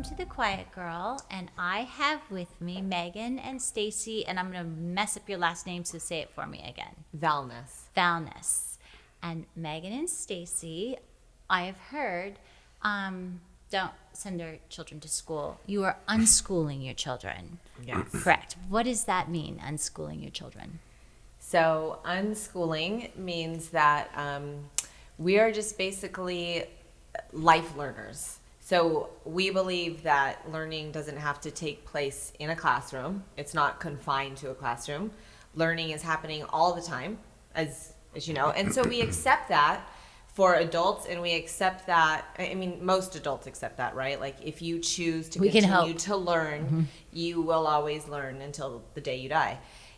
welcome to The Quiet Girl, and I have with me Megan and Stacey, and I'm going to mess up your last name, so say it for me again. Valnes. And Megan and Stacey, I have heard, don't send their children to school. You are unschooling your children. Yes. Correct. What does that mean, unschooling your children? So unschooling means that we are just basically life learners. So we believe that learning doesn't have to take place in a classroom. It's not confined to a classroom. Learning is happening all the time, as you know. And so we accept that for adults, and we accept that, I mean, most adults accept that, right? Like, if you choose to continue to learn, you will always learn until the day you die.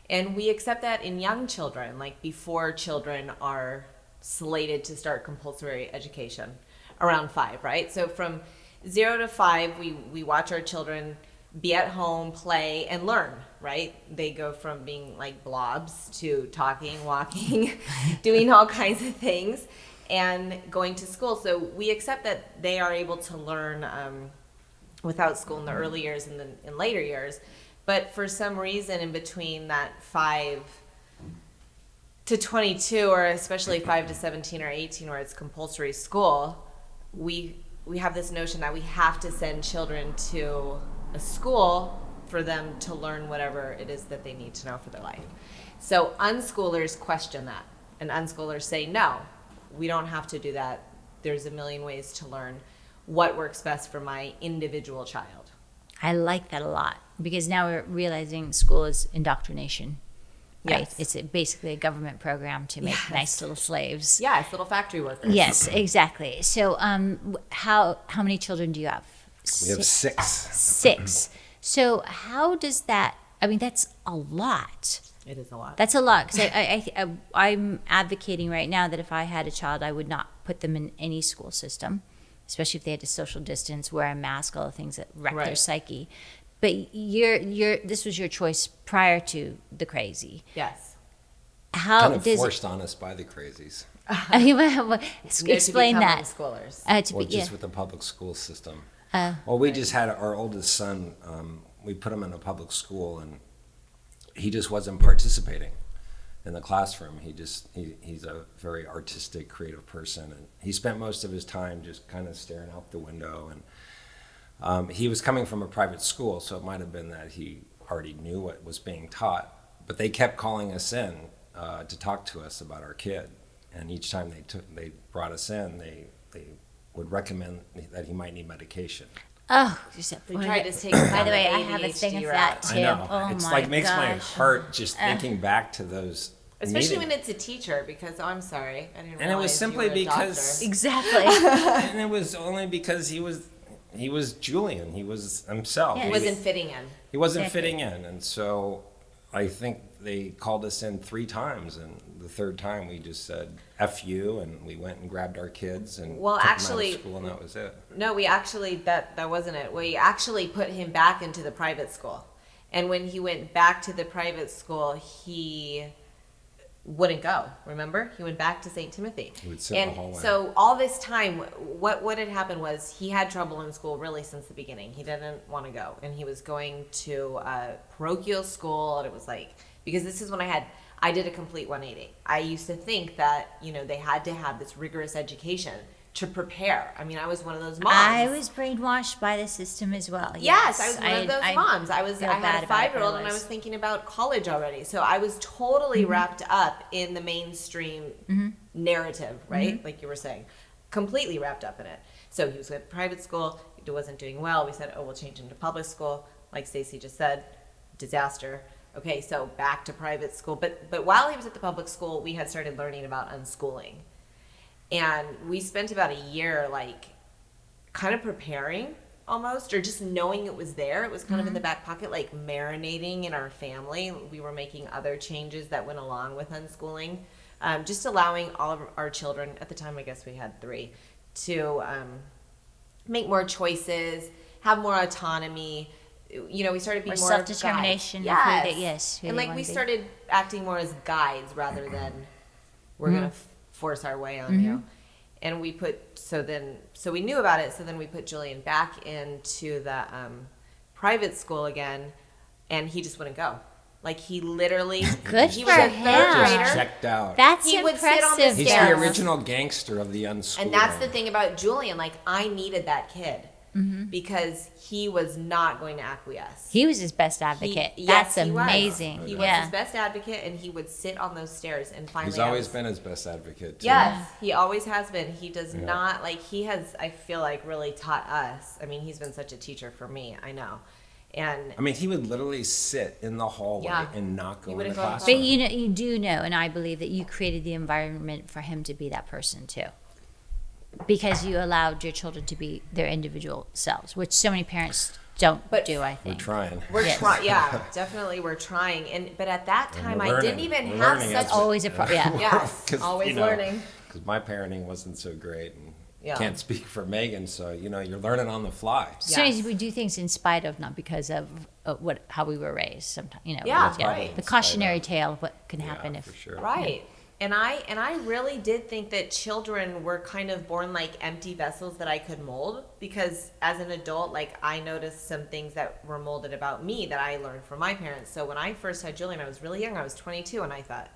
And we accept that in young children, like before children are slated to start compulsory education, around 5, right? So from 0 to 5, we watch our children be at home, play, and learn, right? They go from being like blobs to talking, walking, doing all kinds of things, and going to school. So we accept that they are able to learn without school in the early years and then in later years. But for some reason in between that 5 to 22, or especially 5 to 17 or 18, where it's compulsory school, we have this notion that we have to send children to a school for them to learn whatever it is that they need to know for their life. So unschoolers question that, and unschoolers say, no, we don't have to do that. There's a million ways to learn what works best for my individual child. I like that a lot, because now we're realizing school is indoctrination. Right? Yes. It's basically a government program to make nice little slaves. Yes, little factory workers. Yes, exactly. So how many children do you have? We have 6. 6. So how does that, I mean, that's a lot. It is a lot. That's a lot, because I'm advocating right now that if I had a child, I would not put them in any school system, especially if they had to social distance, wear a mask, all the things that wreck their psyche. But this was your choice prior to the crazy. Yes. How Kind of does forced on us by the crazies. explain that? Well, just with the public school system. Well, we just had our oldest son. We put him in a public school, and he just wasn't participating in the classroom. He's a very artistic, creative person, and he spent most of his time just kind of staring out the window. And he was coming from a private school, so it might have been that he already knew what was being taught. But they kept calling us in to talk to us about our kid, and each time they brought us in, they would recommend that he might need medication. Oh, they tried to take. By the way, I have a thing of that too. I know. Oh it's my like makes my gosh. heart just thinking back to those. Especially meetings. when it's a teacher, because I'm sorry, I didn't. And it was realize simply you were a because doctor. Exactly. And it was only because he was Julian. He was himself. Yeah. He wasn't fitting in. He wasn't Exactly. fitting in, and so I think they called us in 3 times, and the 3rd time we just said "F you," and we went and grabbed our kids and Well, took actually- them out of school, and that was it. No, we actually that wasn't it. We actually put him back into the private school, and when he went back to the private school, he wouldn't go. Remember, he went back to St. Timothy. He would sit in the hallway. So all this time, what had happened was he had trouble in school really since the beginning. He didn't want to go, and he was going to parochial school, and it was like, because this is when I did a complete 180. I used to think that they had to have this rigorous education to prepare. I mean, I was one of those moms. I was brainwashed by the system as well. Yes, I was one of those moms. I feel had bad a about it, 5-year-old, but and I was thinking about college already. So I was totally wrapped up in the mainstream narrative, right? Like you were saying, completely wrapped up in it. So he was at private school. He wasn't doing well. We said, we'll change him to public school. Like Stacey just said, disaster. Okay, so back to private school. But while he was at the public school, we had started learning about unschooling. And we spent about a year, like, kind of preparing almost, or just knowing it was there. It was kind of in the back pocket, like marinating in our family. We were making other changes that went along with unschooling. Just allowing all of our children, at the time I guess we had 3, to make more choices, have more autonomy. We started being more self-determination. Yes. Who And they like wanna we be. started acting more as guides rather than we're going to force our way on you. and we knew about it. So then we put Julian back into the private school again, and he just wouldn't go. Like, he literally, Good he for was a him. third grader. Just checked out. That's He would impressive. sit on the He's stairs. the original gangster of the unschooling. And that's the thing about Julian. Like, I needed that kid because he was not going to acquiesce. He was his best advocate. Yes, That's he was. amazing. He was his best advocate, and he would sit on those stairs. And finally, He's always been his best advocate, too. Yes, he always has been. He does not, like, he has, I feel like, really taught us. I mean, he's been such a teacher for me, I know. And I mean, he would literally sit in the hallway and not go in the classroom. But you do know, and I believe that you created the environment for him to be that person too, because you allowed your children to be their individual selves, which so many parents don't do. I think We're trying. we're trying. Yeah, definitely, we're trying. But at that time, I didn't even We're have learning. such. That's always a yeah. Yes, always learning. Because my parenting wasn't so great, and Yeah. can't speak for Megan, so you're learning on the fly. Sometimes we do things in spite of, not because of how we were raised. Sometimes Right. the cautionary tale of what can happen if for sure. Right. And I really did think that children were kind of born like empty vessels that I could mold, because as an adult, like, I noticed some things that were molded about me that I learned from my parents. So when I first had Julian, I was really young. I was 22, and I thought,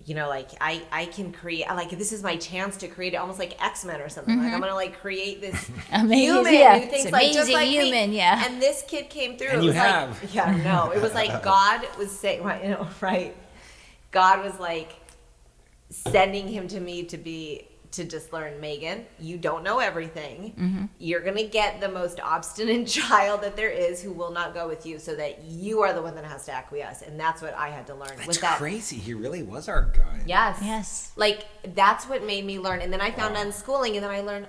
like, I can create, like, this is my chance to create it, almost like X-Men or something. Like, I'm going to, like, create this amazing human who thinks it's like just amazing like human, me. yeah. And this kid came through. And it you was have. like, yeah, no, it was like God was saying, right. God was like sending him to me to just learn, Megan, you don't know everything. You're going to get the most obstinate child that there is who will not go with you, so that you are the one that has to acquiesce. And that's what I had to learn. That's crazy. He really was our guy. Yes. Like, that's what made me learn. And then I found unschooling, and then I learned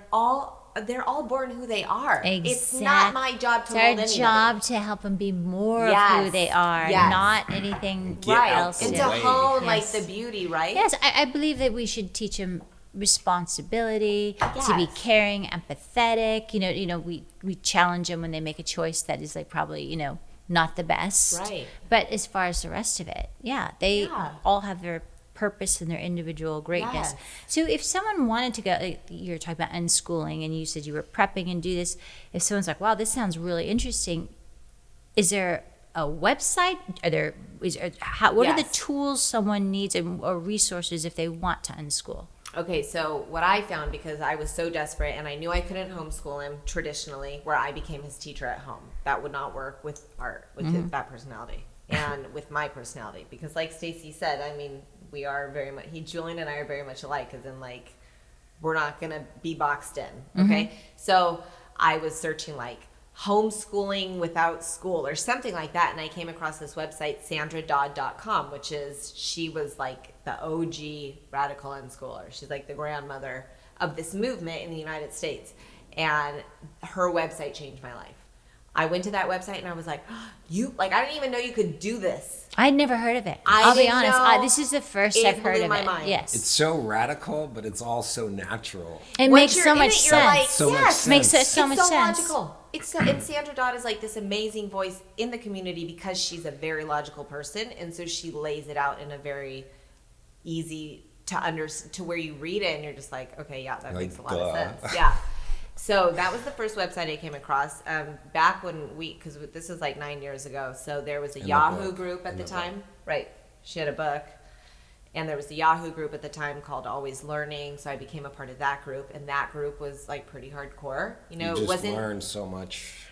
they're all born who they are. Exactly. It's not my job to mold anybody. It's our job to help them be more of who they are, not anything else. And to hone, like, the beauty, right? Yes, I believe that we should teach them responsibility, to be caring, empathetic. We challenge them when they make a choice that is, like, probably, not the best. Right. But as far as the rest of it, they all have their purpose and their individual greatness. Yes. So if someone wanted to go, like, you're talking about unschooling, and you said you were prepping and do this, if someone's like, wow, this sounds really interesting, is there a website? What are the tools someone needs or resources if they want to unschool? Okay, so what I found, because I was so desperate and I knew I couldn't homeschool him traditionally, where I became his teacher at home. That would not work with Art, with that personality, and with my personality. Because, like Stacey said, I mean, we are very much, Julian and I are very much alike, as in, like, we're not going to be boxed in, okay? So I was searching, like, homeschooling without school or something like that, and I came across this website, sandradodd.com, she was like the OG radical unschooler. She's like the grandmother of this movement in the United States, and her website changed my life. I went to that website and I was like, I didn't even know you could do this. I'd never heard of it. I'll be honest. This is the first I've heard of my it. mind. Yes. It's so radical, but it's all so natural. It makes so much sense. So much sense. Makes so much sense. Logical. And Sandra Dodd is like this amazing voice in the community, because she's a very logical person, and so she lays it out in a very easy to understand, to where you read it and you're just like, okay, yeah, that makes a lot of sense. Yeah. So that was the first website I came across. Back when because this was like 9 years ago, so there was a Yahoo group at the time. Right. She had a book. And there was the Yahoo group at the time called Always Learning, so I became a part of that group, and that group was, like, pretty hardcore. You just learned so much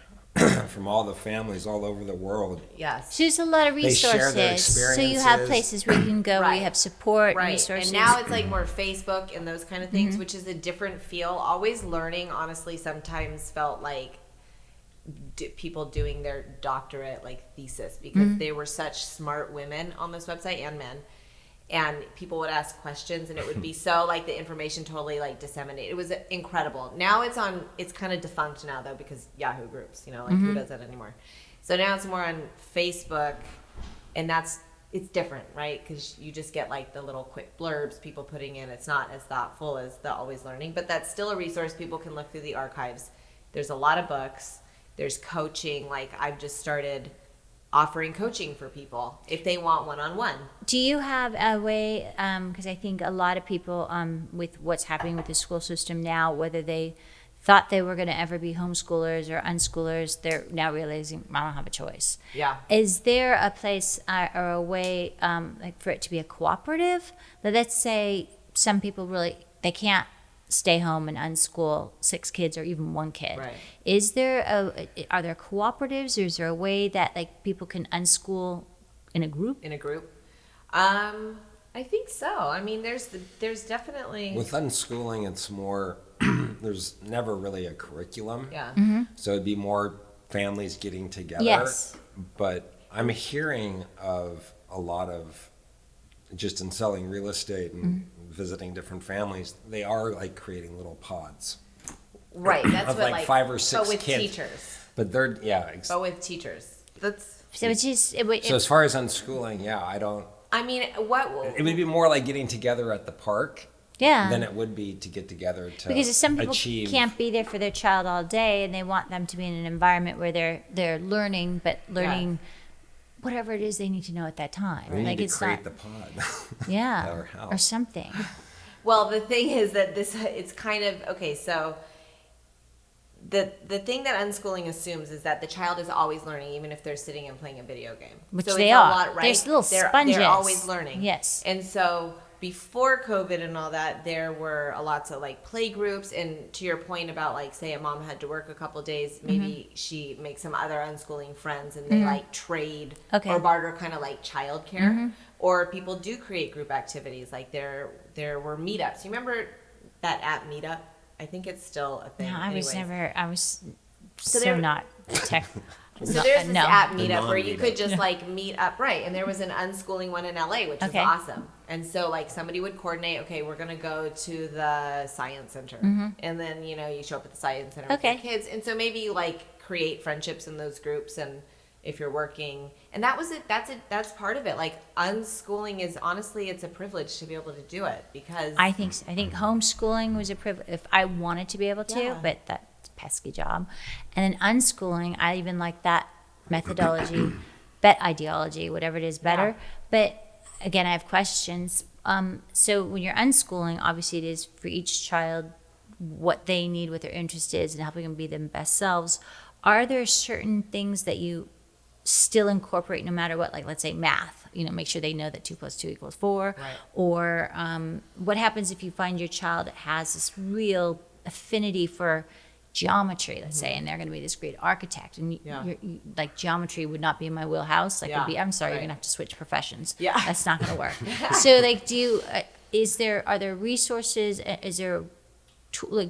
from all the families all over the world. Yes. So there's a lot of resources. They share their experiences. So you have places where you can go, where you have support, resources. And now it's like more Facebook and those kind of things, which is a different feel. Always Learning, honestly, sometimes felt like people doing their doctorate, like, thesis, because they were such smart women on this website, and men. And people would ask questions, and it would be so, like, the information totally, like, disseminated. It was incredible. Now it's kind of defunct now, though, because Yahoo groups, who does that anymore? So now it's more on Facebook, and it's different, right? Because you just get, like, the little quick blurbs people putting in. It's not as thoughtful as the Always Learning, but that's still a resource. People can look through the archives. There's a lot of books. There's coaching. Like, I've just started offering coaching for people if they want one-on-one. Do you have a way, because I think a lot of people with what's happening with the school system now, whether they thought they were going to ever be homeschoolers or unschoolers, they're now realizing, I don't have a choice. Yeah. Is there a place or a way like for it to be a cooperative? Let's say some people really, they can't stay home and unschool 6 kids or even 1 kid. Right. Are there cooperatives, or is there a way that like people can unschool in a group? In a group? I think so. I mean, there's definitely... With unschooling, it's more, there's never really a curriculum. Yeah. Mm-hmm. So it'd be more families getting together. Yes. But I'm hearing of a lot of, just in selling real estate and visiting different families, they are like creating little pods. Right. That's of what like 5 or 6 but with kids. teachers. But they're, But with teachers. That's... So it's just, So as far as unschooling, yeah, I don't, I mean, what... it would be more like getting together at the park yeah. than it would be to get together to Because if some people achieve. can't be there for their child all day, and they want them to be in an environment where they're learning, but learning whatever it is they need to know at that time. We like need it's to create not, the pod. yeah, at our house. or something. Well, the thing is that it's kind of... Okay, so... The thing that unschooling assumes is that the child is always learning, even if they're sitting and playing a video game. Which so they it's are. A lot, right? They're little sponges. They're always learning. Yes. And so before COVID and all that, there were lots of like play groups. And to your point about like, say a mom had to work a couple days, maybe she makes some other unschooling friends and they like trade or barter, kind of like childcare. Or people do create group activities. Like there were meetups. You remember that app Meetup? I think it's still a thing. No, I was So so there- not tech. So there's this no. app The Meetup where you non-meetup. could just like meet up, right? And there was an unschooling one in LA, which was Okay. awesome. And so like somebody would coordinate, okay, we're gonna go to the science center, and then you show up at the science center with your Okay. kids, and so maybe you like create friendships in those groups, and if you're working, and that was it. That's part of it. Like unschooling is honestly, it's a privilege to be able to do it because I think homeschooling was a privilege if I wanted to be able to, Yeah. but that's a pesky job. And then unschooling, I even like that methodology, bet ideology, whatever it is, better. Yeah. But again, I have questions. So when you're unschooling, obviously it is for each child what they need, what their interest is, and helping them be their best selves. Are there certain things that you still incorporate no matter what, like let's say math, make sure they know that 2 + 2 = 4, Right. or what happens if you find your child has this real affinity for geometry, let's say, and they're going to be this great architect, and like geometry would not be in my wheelhouse, like Yeah, I'm sorry, right. you're going to have to switch professions. Yeah. That's not going to work. So like are there resources, is there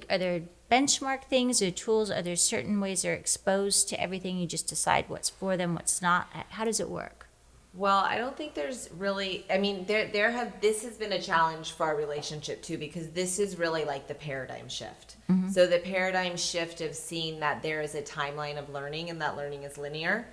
are there benchmark things or tools? Are there certain ways they're exposed to everything? You just decide what's for them, what's not? How does it work? Well, I don't think there's really, I mean, this has been a challenge for our relationship too, because this is really like the paradigm shift. So the paradigm shift of seeing that there is a timeline of learning and that learning is linear,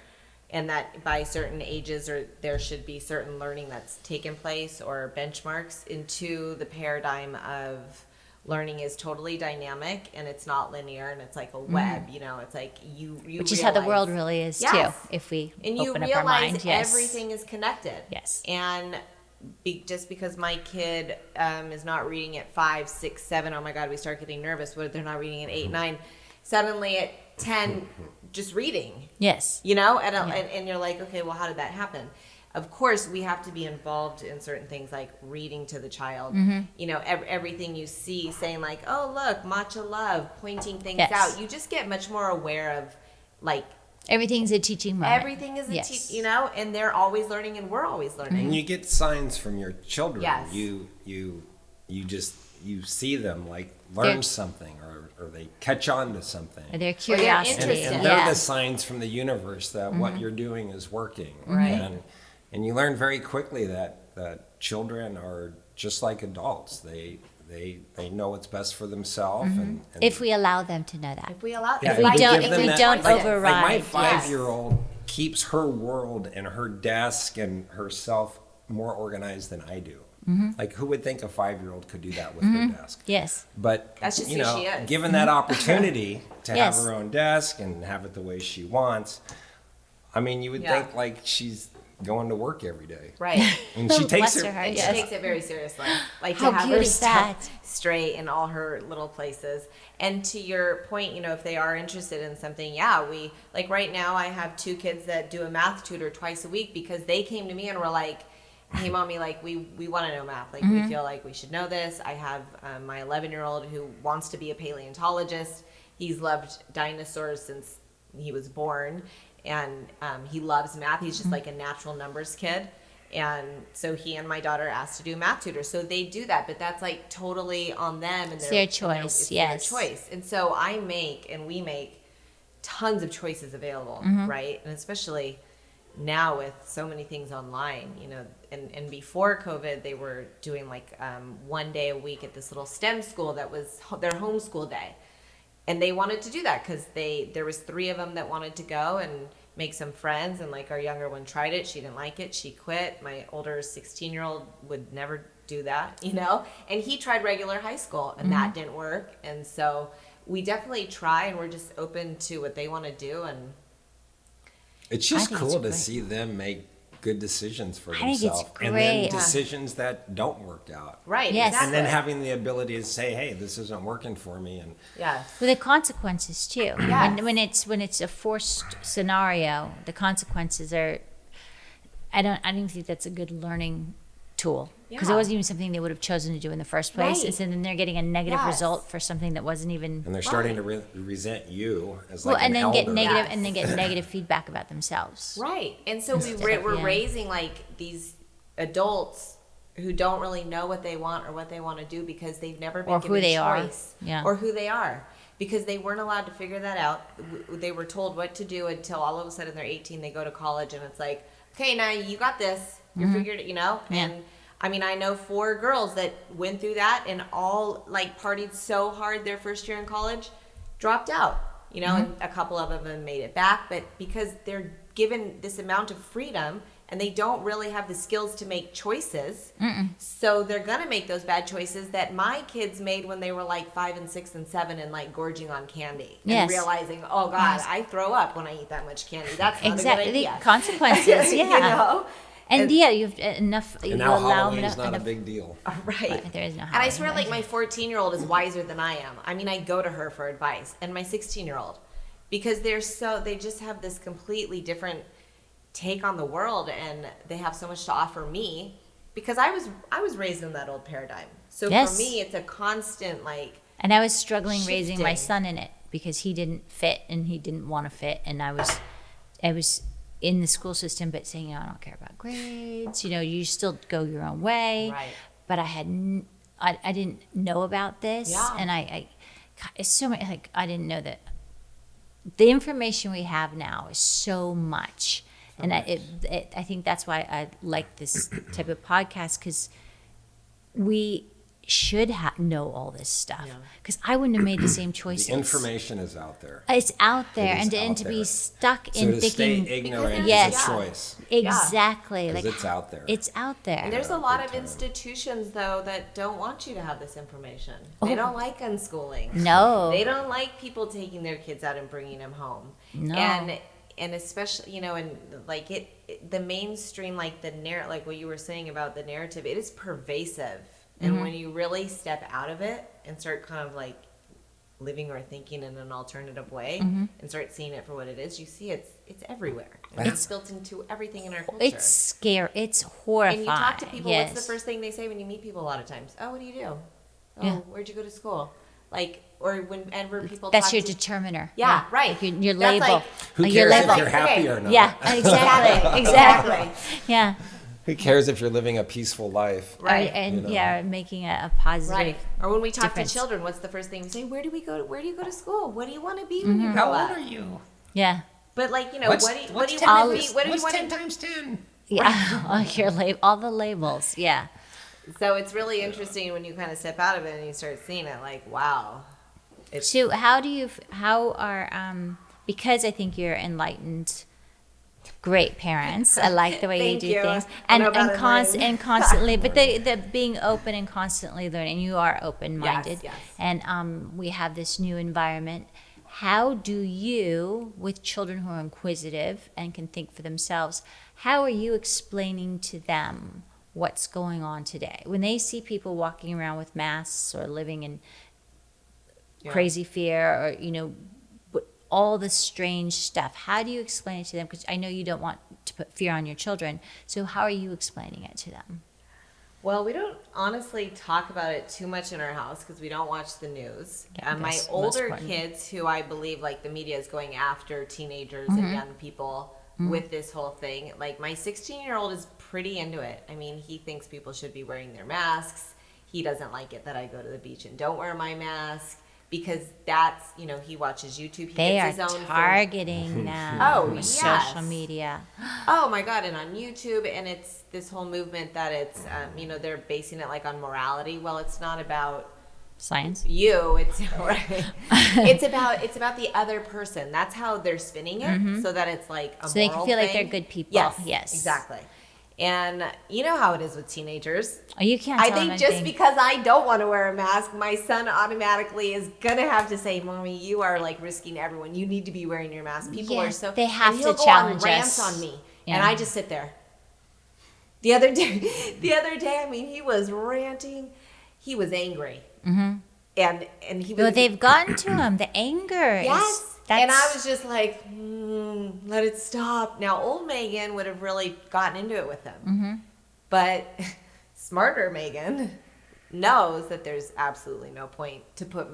and that by certain ages there should be certain learning that's taken place or benchmarks, into the paradigm of learning is totally dynamic and it's not linear and it's like a web, it's like you Which is how the world really is Yes. too, if we and you open up our realize mind. Yes. everything is connected. Yes. And just because my kid is not reading at 5, 6, 7, oh my God, we start getting nervous. What if they're not reading at 8, 9? Suddenly at 10, just reading, Yes. and you're like, okay, well, how did that happen? Of course, we have to be involved in certain things like reading to the child. Everything you see saying like, oh, look, matcha love, pointing things Yes. out. You just get much more aware of like, Everything's a teaching moment. everything is Yes. and they're always learning and we're always learning. And you get signs from your children. Yes. You see them like learn They're- something or they catch on to something. Or their they're curiosity. interested. And yeah. they're the signs from the universe that what you're doing is working. Right. And you learn very quickly that children are just like adults. They know what's best for themselves. And If we allow them to know that. If we allow, Yeah, if we I don't- give if them we that don't choices. override. Like my Yes. 5-year-old keeps her world and her desk and herself more organized than I do. Like who would think a 5-year-old could do that with her desk? Yes. But That's just who she is. given that opportunity to Yes. have her own desk and have it the way she wants, I mean, you would think like she's going to work every day. Right. And she takes Bless her. her, She yes. takes it very seriously. Like How to have cute her is stuff that? straight in all her little places. And to your point, if they are interested in something, we like right now I have 2 kids that do a math tutor twice a week because they came to me and were like, hey mommy, like we want to know math. Like we feel like we should know this. I have my 11-year-old who wants to be a paleontologist. He's loved dinosaurs since he was born. And he loves math. He's just like a natural numbers kid. And so he and my daughter asked to do a math tutor. So they do that, but that's like totally on them. And It's their choice, it's yes. their choice. And so we make tons of choices available, right? And especially now with so many things online, and before COVID, they were doing like 1 day a week at this little STEM school that was their homeschool day. And they wanted to do that because there was 3 of them that wanted to go and make some friends. And like our younger one tried it. She didn't like it. She quit. My older 16-year-old would never do that, And he tried regular high school and that didn't work. And so we definitely try and we're just open to what they want to do. And It's just think cool it's to great. see them make good decisions for I think it's themselves. And great. then Yeah. decisions that don't work out. right. Yes. Exactly. And then having the ability to say, hey, this isn't working for me. And yes. With the consequences too. Yes. When it's a forced scenario, the consequences are. I don't even think that's a good learning tool because it Yeah. wasn't even something they would have chosen to do in the first place. Right. And so then they're getting a negative Yes. result for something that wasn't even. they're starting to resent you as like and an then get elder. negative, Yes. and then get negative feedback about themselves. Right. And so Instead of- we're yeah. raising like these adults who don't really know what they want or what they want to do because they've never been Or given who they are. choice. Yeah. Or who they are. Because they weren't allowed to figure that out. They were told what to do until all of a sudden they're 18, they go to college and it's like, okay, now you got this. You're figured, Yeah. And I mean, I know 4 girls that went through that and all like partied so hard their first year in college, dropped out, and a couple of them made it back. But because they're given this amount of freedom and they don't really have the skills to make choices, so they're going to make those bad choices that my kids made when they were like 5 and 6 and 7 and like gorging on candy Yes. and realizing, oh God, I throw up when I eat that much candy. That's not Exactly. a good idea. The consequences. Yeah. And And- you've enough. And you now allow Halloween's enough, not a enough- big deal. Right. There is no And I swear, Halloween. like, my 14-year-old is wiser than I am. I mean, I go to her for advice, and my 16-year-old, because they just have this completely different take on the world, and they have so much to offer me, because I was raised in that old paradigm. So Yes. for me, it's a constant, like, And I was struggling raising my shifting. son in it because he didn't fit and he didn't want to fit, and I was in the school system, but saying, I don't care about grades. You still go your own way. Right. But I didn't know about this, Yeah. and it's so much. Like I didn't know that the information we have now is so much, and I think that's why I like this type of podcast because we should know all this stuff because I wouldn't have made the same choices. The information is out there. It's out there, It is and out to be there. stuck So in to thinking stay ignorant Yes. is a choice. exactly, Because like it's out there. it's out there. and there's a Yeah, lot big of time. institutions, though, that don't want you to have this information. Oh. They don't like unschooling. No. They don't like people taking their kids out and bringing them home. No. And especially, and like the mainstream, like the like what you were saying about the narrative, it is pervasive. And when you really step out of it and start kind of like living or thinking in an alternative way and start seeing it for what it is, you see it's everywhere. And it's built into everything in our culture. It's scary. It's horrifying. And you talk to people, yes. what's the first thing they say when you meet people a lot of times? Oh, what do you do? Oh, Yeah. where'd you go to school? Like, or whenever people That's talk your to determiner. Yeah, right. Like your That's label. like- Who Your cares if label. you're happy Okay. or not? Yeah, exactly. Exactly. Yeah. Who cares if you're living a peaceful life? Right. And You know. making a positive. Right. Or when we talk difference. to children, what's the first thing we say? Where do you go to school? What do you want to be when you grow up? you? Yeah. But like, what do you What's want to be? What do you 10 want to times 10? Yeah. all the labels. Yeah. So it's really interesting when you kind of step out of it and you start seeing it like, wow. So how are because I think you're enlightened, great parents. I like the way you Thank do you. things, I and know about and constantly. But the being open and constantly learning. You are open minded, Yes. and we have this new environment. how do you, with children who are inquisitive and can think for themselves, how are you explaining to them what's going on today? When they see people walking around with masks or living in crazy fear or, all this strange stuff, how do you explain it to them? Because I know you don't want to put fear on your children. So how are you explaining it to them? Well, we don't honestly talk about it too much in our house because we don't watch the news. Yeah, my older kids, who I believe like the media is going after teenagers and young people with this whole thing. Like my 16-year-old is pretty into it. I mean, he thinks people should be wearing their masks. He doesn't like it that I go to the beach and don't wear my mask. Because that's, he watches YouTube. They are targeting them with social media. Oh my God, and on YouTube, and it's this whole movement that it's, they're basing it like on morality. Well, it's not about science. It's right. it's about the other person. That's how they're spinning it, so that it's like a moral they can feel thing. like they're good people. Yes, exactly. And you know how it is with teenagers. Oh, you can't. I think just because I don't want to wear a mask, my son automatically is gonna have to say, "Mommy, you are like risking everyone. You need to be wearing your mask." People are so they have and he'll to go challenge on us. rants on me, and I just sit there. The other day, I mean, he was ranting. He was angry, and he was. Well, they've gotten to him. The anger. Yes. And I was just like, let it stop. Now, old Megan would have really gotten into it with him. But smarter Megan knows that there's absolutely no point to put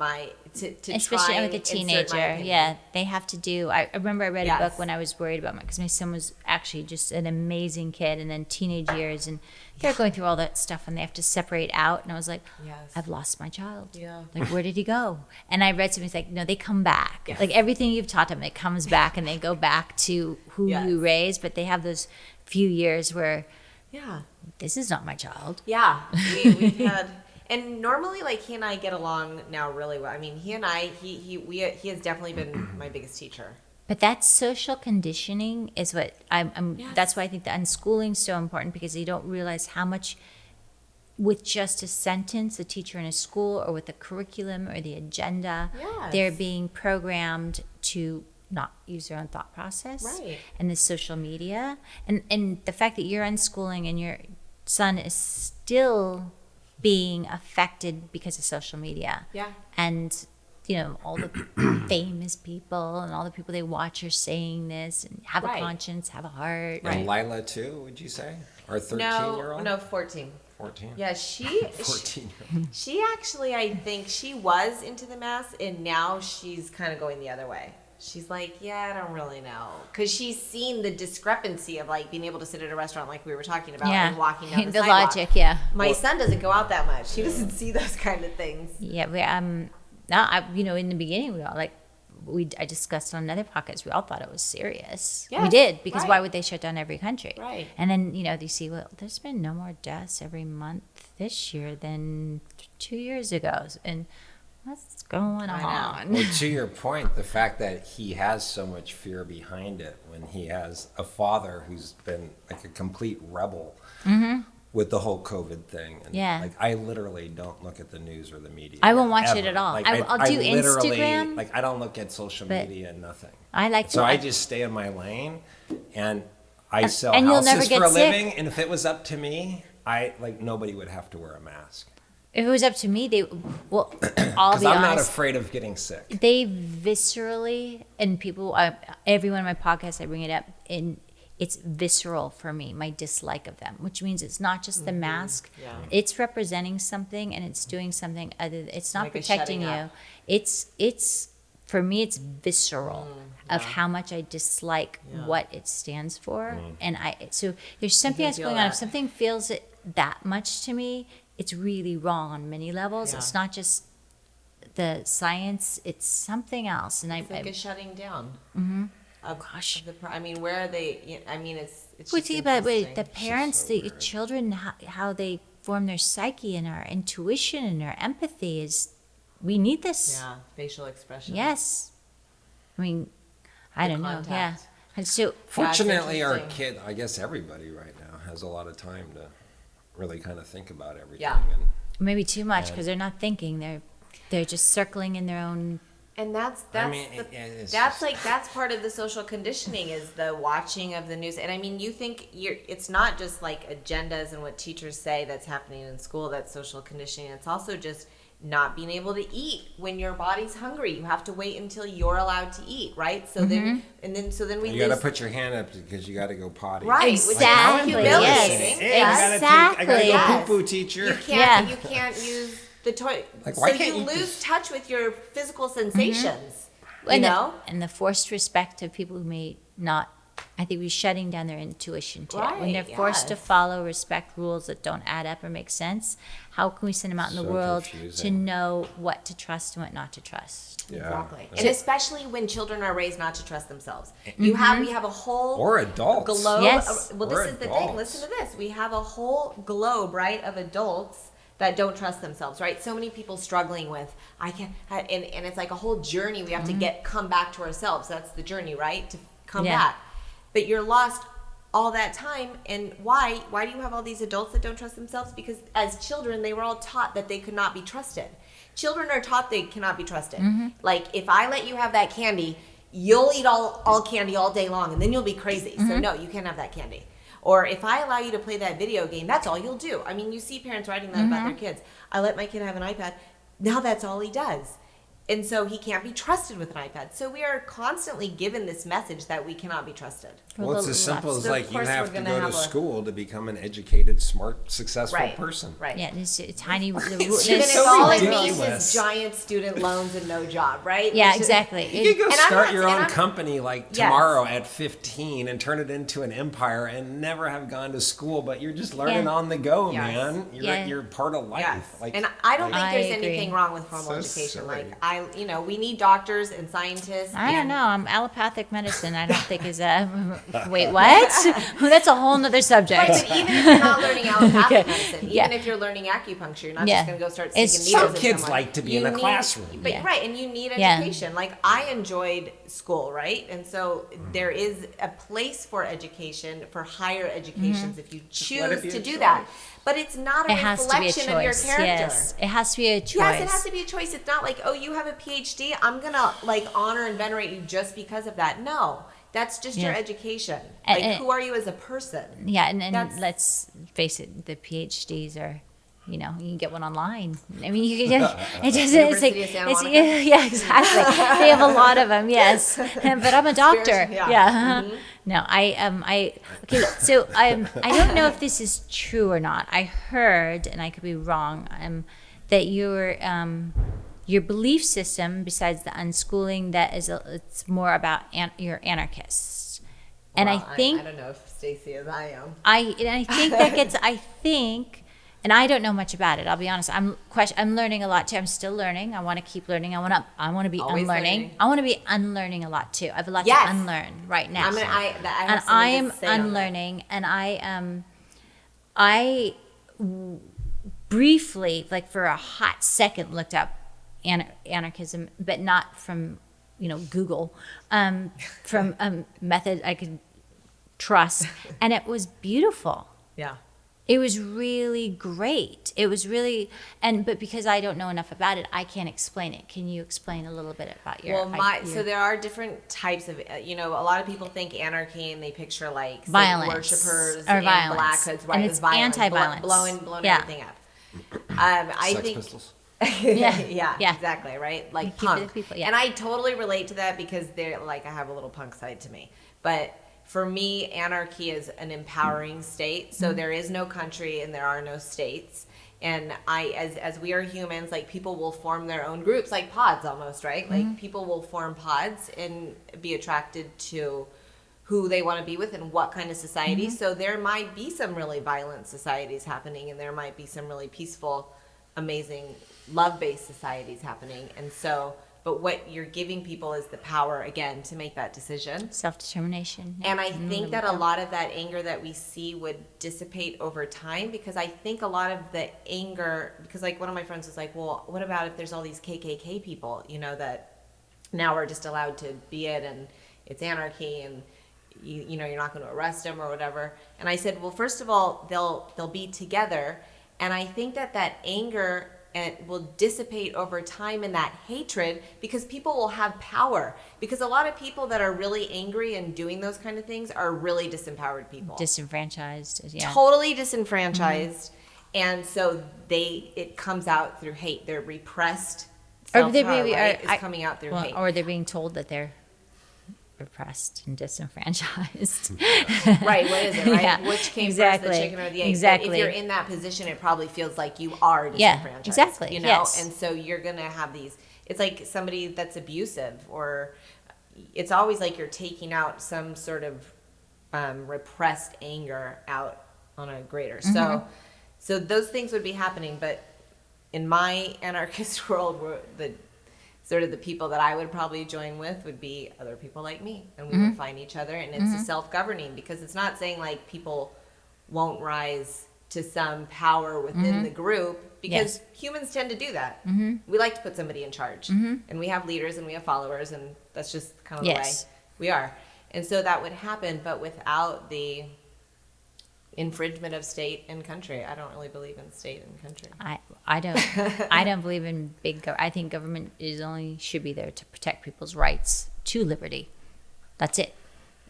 especially with a teenager. Yeah, they have to do. I remember I read a book when I was worried about because my son was actually just an amazing kid, and then teenage years, and they're going through all that stuff, and they have to separate out. And I was like, I've lost my child. Yeah, like where did he go? And I read something like, no, they come back. Yes. Like everything you've taught them, it comes back, and they go back to who you raised. But they have those few years where, this is not my child. Yeah, we've had. And normally, like, he and I get along now really well. I mean, he has definitely been my biggest teacher. But that social conditioning is what that's why I think the unschooling is so important, because you don't realize how much with just a sentence, a teacher in a school, or with the curriculum or the agenda, they're being programmed to not use their own thought process. Right. And the social media. And the fact that you're unschooling and your son is still being affected because of social media. Yeah. And, all the famous people and all the people they watch are saying this and have a conscience, have a heart. And Lila too, would you say? Our 13-year-old? No, 14. 14? Yeah, she actually, I think she was into the mask, and now she's kind of going the other way. She's like, I don't really know. Because she's seen the discrepancy of, like, being able to sit at a restaurant like we were talking about and walking down the sidewalk. Logic, My son doesn't go out that much. He doesn't see those kind of things. Yeah, in the beginning, we all, I discussed on another podcast, we all thought it was serious. Yes, we did, because why would they shut down every country? Right. And then, you see, there's been no more deaths every month this year than 2 years ago. And what's going on? Well, to your point, the fact that he has so much fear behind it when he has a father who's been like a complete rebel with the whole COVID thing. And like, I literally don't look at the news or the media. I won't watch it at all. Like, I'll do Instagram. Like, I don't look at social media and nothing. So I just stay in my lane, and I sell houses for a living. And if it was up to me, nobody would have to wear a mask. If it was up to me, I'll be honest. Because I'm not afraid of getting sick. They viscerally, and people, every one of my podcasts, I bring it up, and it's visceral for me, my dislike of them, which means it's not just the mask. Yeah. It's representing something, and it's doing something other. It's not protecting you. It's for me, it's visceral of how much I dislike what it stands for. And so there's something that's going on. If something feels it that much to me, it's really wrong on many levels. It's not just the science; it's something else. And it's like a shutting down. Gosh, where are they? It's. We think about the parents, the children, how they form their psyche and our intuition and our empathy is. We need this. Yeah, facial expression. Yes, I don't know. Yeah. And so fortunately, our kid, I guess everybody right now has a lot of time to really kind of think about everything. Yeah. And maybe too much, because they're not thinking. They're just circling in their own And that's part of the social conditioning is the watching of the news. And I mean, it's not just like agendas and what teachers say that's happening in school, that's social conditioning. It's also just not being able to eat when your body's hungry. You have to wait until you're allowed to eat, right? So then we you got to put your hand up because you got to go potty. Right. Exactly. Yes. Exactly. I got to go poo-poo, teacher. You can't use the toy. Like, why so can't you lose touch with your physical sensations. You know? And the forced respect of people who may not, I think we're shutting down their intuition too. Right, when they're forced to follow, respect rules that don't add up or make sense, how can we send them out in the world to know what to trust and what not to trust? Yeah. Exactly. And especially when children are raised not to trust themselves. We have a whole or adults. globe. Yes. Well, or this is the adults. thing. Listen to this. We have a whole globe, right, of adults that don't trust themselves, right? So many people struggling with, I can't, and it's like a whole journey. We have to come back to ourselves. That's the journey, right? To come back. But you're lost all that time. And why? Why do you have all these adults that don't trust themselves? Because as children, they were all taught that they could not be trusted. Children are taught they cannot be trusted. Like, if I let you have that candy, you'll eat all candy all day long, and then you'll be crazy. So no, you can't have that candy. Or if I allow you to play that video game, that's all you'll do. I mean, you see parents writing that about their kids. I let my kid have an iPad. Now that's all he does. And so he can't be trusted with an iPad. So we are constantly given this message that we cannot be trusted. Well, it's as simple as So like of you course have we're to gonna go to have a- school to become an educated, smart, successful person. Right. Yeah, it's tiny. Even It's if so all it ridiculous. means is giant student loans and no job, right? Yeah, We should- exactly. You could go And I'm start not- your and own I'm- company like Yes. tomorrow at 15 and turn it into an empire and never have gone to school, but you're just learning on the go, Yes. man. You're part of life. Yes. Like, And I don't think I there's agree. anything wrong with formal So education. silly. Like we need doctors and scientists. I don't and- know. Allopathic medicine, I don't think is a. Wait, what? That's a whole nother subject. Right, but even if you're not learning allopathic medicine, even Yeah. if you're learning acupuncture, you're not Yeah. just going to go start It's sticking true. needles Some in kids someone. like to be You in a need- classroom. But Yeah. right, and you need Yeah. education. Like, I enjoyed school, right? And so there is a place for education, for higher educations, if you let it choose be to a do choice. that. But it's not a It has to be a reflection of your choice. character. Yes, it has to be a choice. Yes, it has to be a choice. It's not like, oh, you have a PhD, I'm gonna like honor and venerate you just because of that. No, that's just your Yeah. education. And- Like, and- who are you as a person? Yeah, and That's- let's face it, the PhDs are, you can get one online. I mean, you can just, it doesn't, it's like, University of Santa it's, Monica? yeah, exactly. They have a lot of them, yes. But I'm a doctor. Yeah. Yeah. No, okay, so I don't know if this is true or not. I heard, and I could be wrong, that your belief system, besides the unschooling, it's more about you're anarchists. And Well, I think I don't know if Stacey as I am. I think that gets. And I don't know much about it. I'll be honest. I'm learning a lot too. I'm still learning. I want to keep learning. I want to be Always unlearning. learning. I want to be unlearning a lot too. I have a lot Yes. to unlearn right now. I have And something I to am say on that. unlearning, and I briefly, like for a hot second, looked up anarchism, but not from Google, from a method I could trust, and it was beautiful. Yeah. It was really great. It was really, but because I don't know enough about it, I can't explain it. Can you explain a little bit about your? So there are different types of, a lot of people think anarchy and they picture like Satan Violence worshipers or and violence. black hoods, right? And it's violence, anti-violence. blowing Yeah. everything up. I Sex think. Pistols. yeah, exactly, right? Like Keep it to punk. people, yeah. And I totally relate to that because they're like, I have a little punk side to me. But for me, anarchy is an empowering state. So there is no country and there are no states. And as we are humans, like people will form their own groups, like pods almost, right? Like people will form pods and be attracted to who they want to be with and what kind of society. So there might be some really violent societies happening, and there might be some really peaceful, amazing, love-based societies happening. And so, but what you're giving people is the power, again, to make that decision. Self-determination. And I think that a lot of that anger that we see would dissipate over time, because I think a lot of the anger, because like one of my friends was like, well, what about if there's all these KKK people, that now we're just allowed to be it and it's anarchy and you're not going to arrest them or whatever. And I said, well, first of all, they'll be together. And I think that anger and will dissipate over time in that hatred, because people will have power. Because a lot of people that are really angry and doing those kind of things are really disempowered people. Disenfranchised. Yeah. Totally disenfranchised. And so it comes out through hate. They're repressed. Or they Self-power, maybe right, are is coming out through hate. Or they're being told that they're repressed and disenfranchised. Right, what is it, right? Yeah, Which came exactly, first, the chicken or the egg? exactly. But if you're in that position, it probably feels like you are disenfranchised. Yeah, exactly, You know? yes. And so you're going to have these, it's like somebody that's abusive, or it's always like you're taking out some sort of repressed anger out on a greater. So those things would be happening, but in my anarchist world, the people that I would probably join with would be other people like me, and we would find each other, and it's a self-governing, because it's not saying like people won't rise to some power within the group, because humans tend to do that. We like to put somebody in charge, and we have leaders and we have followers, and that's just kind of the way we are. And so that would happen, but without the infringement of state and country. I don't really believe in state and country. I don't believe in I think government should be there to protect people's rights to liberty. That's it.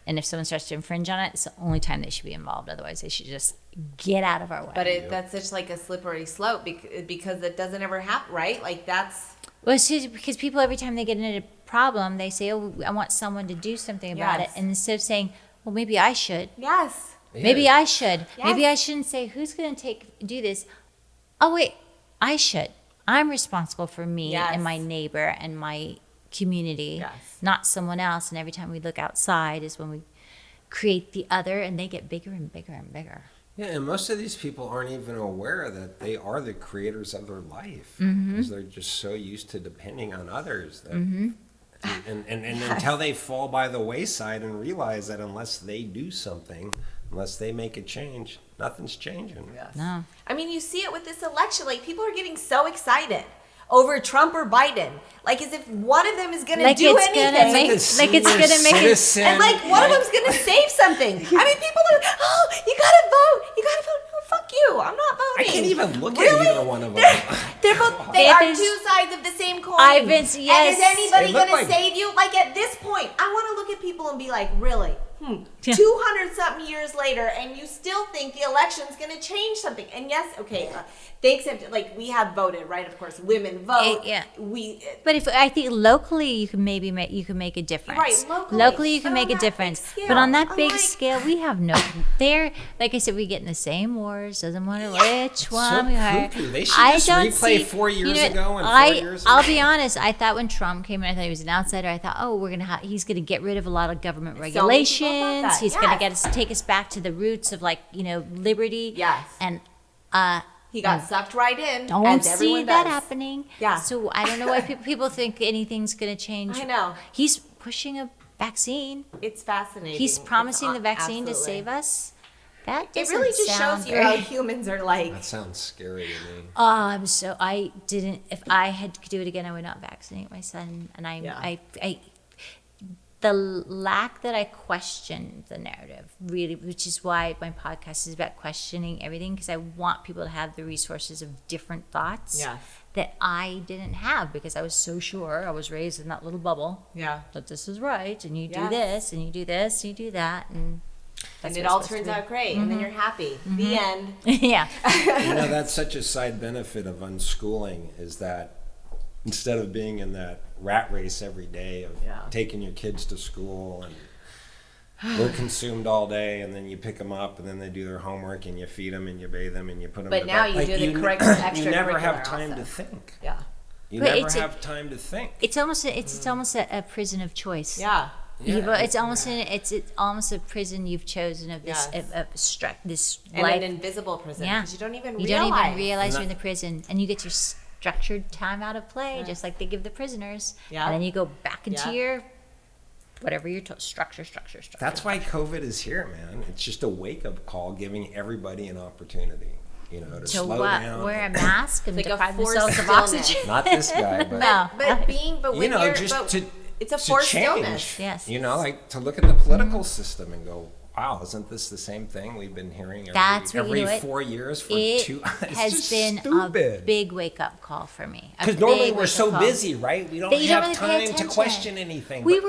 And if someone starts to infringe on it, it's the only time they should be involved. Otherwise, they should just get out of our way. But that's such like a slippery slope, because it doesn't ever happen, right? Like that's... Well, it's just because people, every time they get into a problem, they say, oh, I want someone to do something about it. And instead of saying, well, maybe I should. Yes. Maybe I should. Yes. Maybe I shouldn't say, who's going to do this? Oh, wait, I should. I'm responsible for me and my neighbor and my community, not someone else. And every time we look outside is when we create the other, and they get bigger and bigger and bigger. Yeah, and most of these people aren't even aware that they are the creators of their life, because they're just so used to depending on others. That, and until they fall by the wayside and realize that unless they do something, unless they make a change, nothing's changing. Yes. No. I mean, you see it with this election. Like, people are getting so excited over Trump or Biden, like as if one of them is going to do anything. It's going to make it, and like one of them's going to save something. I mean, people are, oh, you got to vote. Oh, fuck you. I'm not voting. I can't even look at either one of them. They are two sides of the same coin. And is anybody going to save you? Like, at this point, I want to look at people and be like, really? 200-something years later, and you still think the election's going to change something? And yes, okay, thanks. Like, we have voted, right? Of course, women vote. But I think locally you can maybe make a difference. Right, locally you can make a difference. But on that big scale, we have no. Like I said, we get in the same wars. Doesn't matter which one we are. They should just replay 4 years ago and 4 years ago. I'll be honest. I thought when Trump came in, I thought he was an outsider. I thought, oh, he's going to get rid of a lot of government regulations. He's going to take us back to the roots of liberty. Yes. And he got sucked right in. Don't see that happening. Yeah. So I don't know why people think anything's going to change. I know. He's pushing a vaccine. It's fascinating. He's promising the vaccine to save us. That it really just shows you how humans are like. That sounds scary to me. I didn't. If I had to do it again, I would not vaccinate my son. And the lack that I question the narrative, really, which is why my podcast is about questioning everything, because I want people to have the resources of different thoughts that I didn't have, because I was so sure. I was raised in that little bubble that this is right, and you do this, and you do this, and you do that, and it all turns out great, and then you're happy. The end. Yeah. That's such a side benefit of unschooling, is that instead of being in that rat race every day of taking your kids to school and we're consumed all day, and then you pick them up and then they do their homework and you feed them and you bathe them and you put them to bed. But now you do the correct extracurricular. You never have time to think. Yeah. You never have time to think. It's almost a prison of choice. Yeah. It's almost a prison you've chosen of this this and life. An invisible prison, because you don't even realize you're in the prison, and you get your structured time out of play, just like they give the prisoners. And then you go back into your whatever you're told, structure. That's why COVID is here, man. It's just a wake-up call, giving everybody an opportunity, to slow down. Wear a mask and like deprive themselves of oxygen. Not this guy, but it's a forced stillness. Yes. Like to look at the political system and go, wow, isn't this the same thing we've been hearing every 4 years for two? It's has just been stupid. a big wake-up call for me. Because normally we're so busy, right? We don't have time to question anything. We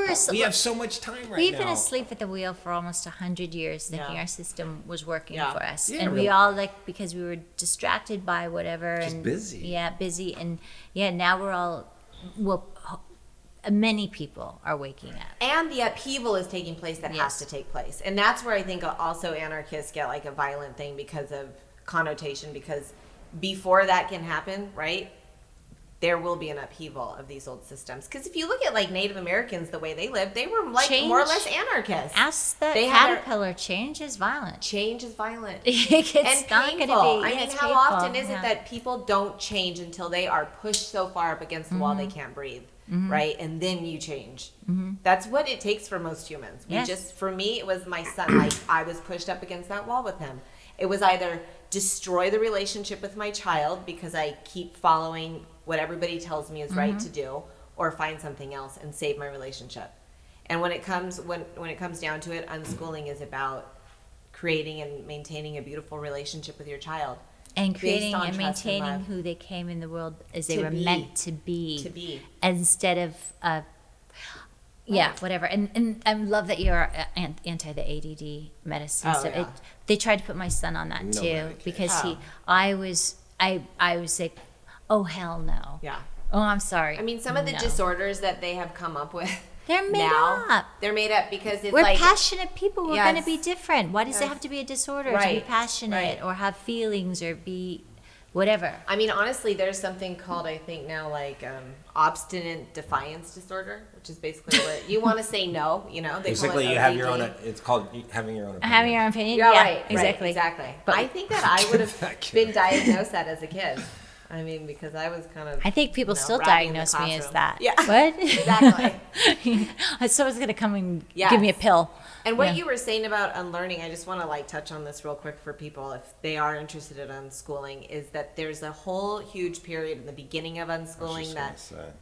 have so much time right now. We've been asleep at the wheel for almost 100 years, thinking our system was working for us. Yeah, and really. we all, because we were distracted by whatever. Just busy. Yeah, busy. And now we're all, many people are waking up. And the upheaval is taking place that has to take place. And that's where I think also anarchists get like a violent thing because of connotation, because before that can happen, right, there will be an upheaval of these old systems. Because if you look at like Native Americans, the way they lived, they were like more or less anarchists. Ask the caterpillar, change is violent. Change is violent. It's and not painful. Gonna be, I mean, how often is it that people don't change until they are pushed so far up against the wall they can't breathe? Right, and then you change. That's what it takes for most humans. For me, it was my son. Like I was pushed up against that wall with him. It was either destroy the relationship with my child because I keep following what everybody tells me is right to do, or find something else and save my relationship. And when it comes down to it, unschooling is about creating and maintaining a beautiful relationship with your child. And creating and maintaining who they came in the world as they were meant to be. Instead of, whatever. And I love that you're anti the ADD medicine. They tried to put my son on that too, because I was like, oh, hell no. Yeah. Oh, I'm sorry. I mean, some of the disorders that they have come up with. They're made up. They're made up because it's we're passionate people. We're going to be different. Why does it have to be a disorder to be passionate or have feelings or be whatever? I mean, honestly, there's something called, I think now, like obstinate defiance disorder, which is basically what you want to say no. You know, they basically call it you have your own. It's called having your own opinion. Having your own opinion. Yeah, right. Exactly. But I think that I would have been diagnosed that as a kid. I mean, because I was kind of. I think people still diagnose me as that. Yeah. What? Exactly. Someone's going to come and give me a pill. And what you were saying about unlearning, I just want to touch on this real quick for people if they are interested in unschooling, is that there's a whole huge period in the beginning of unschooling that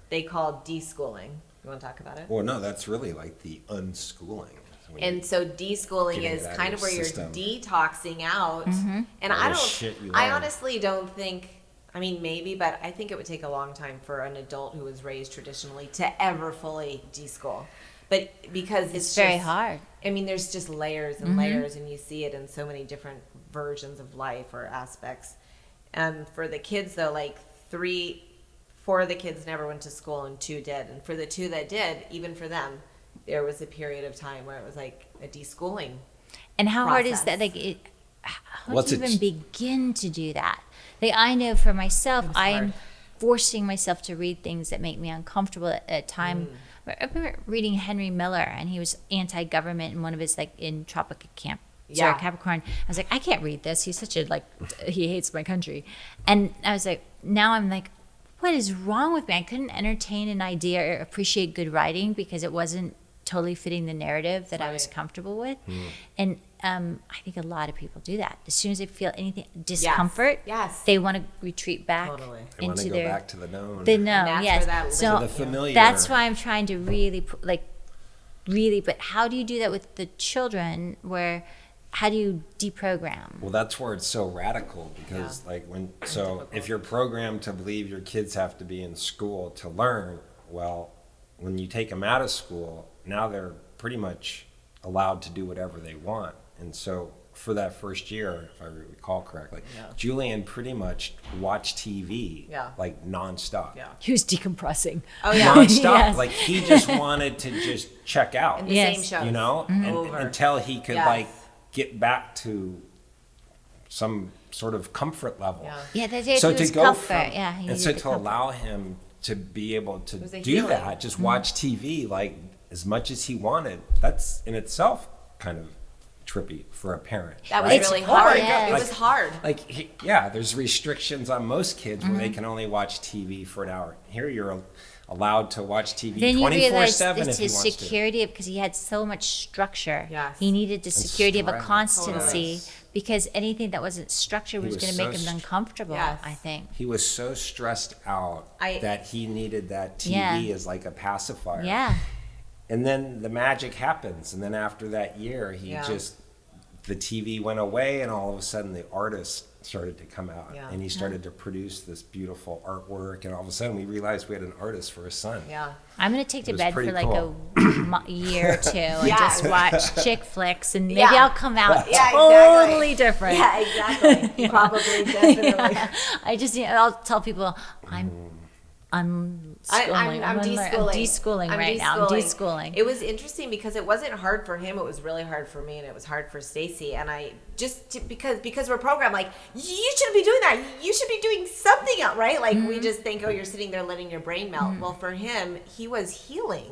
they call deschooling. You want to talk about it? Well, no, that's really like the unschooling. And so deschooling is kind of where you're detoxing out. And I honestly don't think. I mean, maybe, but I think it would take a long time for an adult who was raised traditionally to ever fully deschool. But because it's very hard. I mean, there's just layers and layers, and you see it in so many different versions of life or aspects. For the kids, though, 4 of the kids never went to school and 2 did. And for the 2 that did, even for them, there was a period of time where it was like a deschooling. And how hard is that? How do you even begin to do that? I know for myself, I'm forcing myself to read things that make me uncomfortable at a time. I remember reading Henry Miller, and he was anti-government in one of his, in Tropic Camp. Sorry, Capricorn. I was like, I can't read this. He's such he hates my country. And I was like, now I'm like, what is wrong with me? I couldn't entertain an idea or appreciate good writing because it wasn't totally fitting the narrative that I was comfortable with. And I think a lot of people do that. As soon as they feel anything discomfort, they want to retreat back They want to go back to the known. The known, yes. So the familiar. That's why I'm trying to really, but how do you do that with the children? How do you deprogram? Well, that's where it's so radical because if you're programmed to believe your kids have to be in school to learn, well, when you take them out of school, now they're pretty much allowed to do whatever they want. And so for that first year, if I recall correctly, Julian pretty much watched TV nonstop. Yeah. He was decompressing. Oh yeah, nonstop. Yes. He just wanted to just check out. And the same shows. Until he could get back to some sort of comfort level. Yeah, to go comfort. To allow him to be able to do that, just watch TV as much as he wanted. That's in itself kind of trippy for a parent. That was really hard. It was hard. There's restrictions on most kids where they can only watch TV for an hour. Here you're allowed to watch TV 24/7 if he wants to. Then you realize it's his security because he had so much structure. Yes. He needed the security of a constancy because anything that wasn't structured was going to make him uncomfortable, I think. He was so stressed out that he needed that TV as a pacifier. Yeah. And then the magic happens. And then after that year, he just the TV went away, and all of a sudden the artist started to come out, Yeah. and he started to produce this beautiful artwork, and all of a sudden we realized we had an artist for a son. Yeah. I'm gonna take It to was bed for pretty like cool. a year or two and Yeah. just watch chick flicks, and maybe Yeah. I'll come out Yeah, totally exactly. different. Yeah, exactly. Probably, definitely. Yeah. I just, I'll tell people I'm unschooling. I'm I'm deschooling. deschooling right now. I'm deschooling. It was interesting because it wasn't hard for him. It was really hard for me, and it was hard for Stacey. And I because we're programmed like you shouldn't be doing that. You should be doing something else, right? Like we just think, oh, you're sitting there letting your brain melt. Well, for him, he was healing.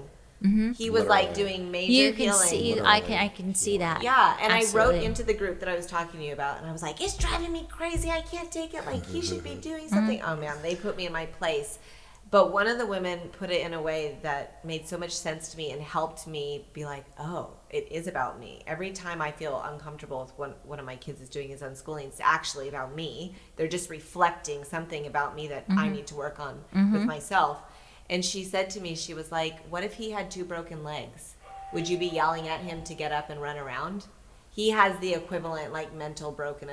He was like Literally. doing major You can healing. see, I can see that. Yeah, and Absolutely. I wrote into the group that I was talking to you about, and I was like, it's driving me crazy. I can't take it. Like, you should be doing something. Oh, man, they put me in my place. But one of the women put it in a way that made so much sense to me and helped me be like, oh, it is about me. Every time I feel uncomfortable with what one of my kids is doing his unschooling, it's actually about me. They're just reflecting something about me that I need to work on with myself. And she said to me, she was like, what if he had 2 broken legs? Would you be yelling at him to get up and run around? He has the equivalent, like, mental broken,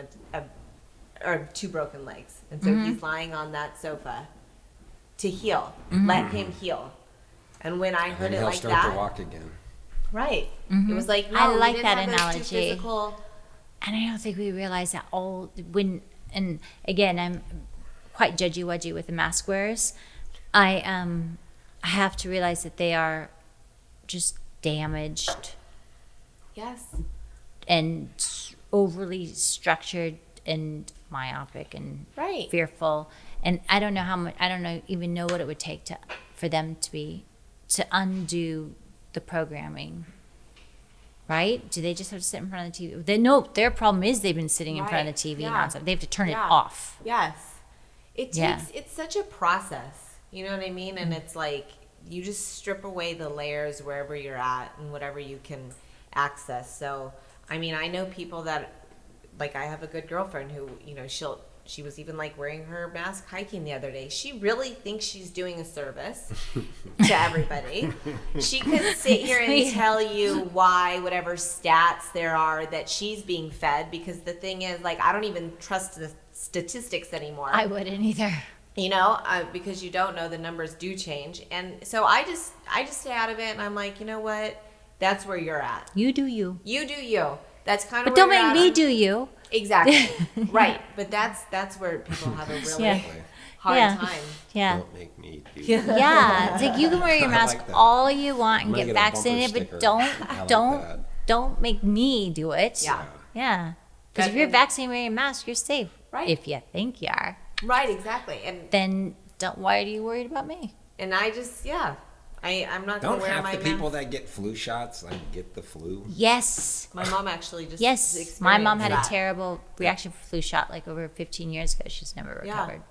or 2 broken legs. And so he's lying on that sofa to heal. Let him heal. And when I heard And it he'll like start that, to walk again. right. It was like, no, I we like didn't that have those 2 analogy. physical. And I don't think we realize that and again, I'm quite judgy-wudgy with the mask wearers. I have to realize that they are just damaged Yes. and overly structured and myopic and Right. fearful. And I don't know how much, even know what it would take for them to undo the programming. Right? Do they just have to sit in front of the TV? No, their problem is they've been sitting in front of the TV Yeah. nonstop. They have to turn it Yeah. off. Yes. It Yeah. takes, it's such a process. You know what I mean? And it's like, you just strip away the layers wherever you're at and whatever you can access. So, I mean, I know people that, like, I have a good girlfriend who, you know, she was even like wearing her mask hiking the other day. She really thinks she's doing a service to everybody. She could sit here and tell you why whatever stats there are that she's being fed, because the thing is, like, I don't even trust the statistics anymore. I wouldn't either. You know, because you don't know, the numbers do change. And so I just stay out of it, and I'm like, you know what? That's where you're at. You do you. You do you. That's kind of But where don't you're make at. me do you. Exactly. Right. But that's where people have a really Yeah. hard Yeah. time. Yeah. Don't make me do Yeah. It's like you can wear your I mask like that. all you want and I'm gonna get get a bumper vaccinated, sticker. but don't I like don't that. don't make me do it. Yeah. Yeah. Because if That- you're vaccinated wearing a mask, you're safe. Right. If you think you are. Right, exactly. And Then why are you worried about me? I just, yeah. I'm not going Don't to wear half my the people mask. that get flu shots like get the flu? Yes. My mom actually just Yes. My mom had experienced a that. terrible reaction for flu shot like over 15 years ago. She's never Yeah. recovered.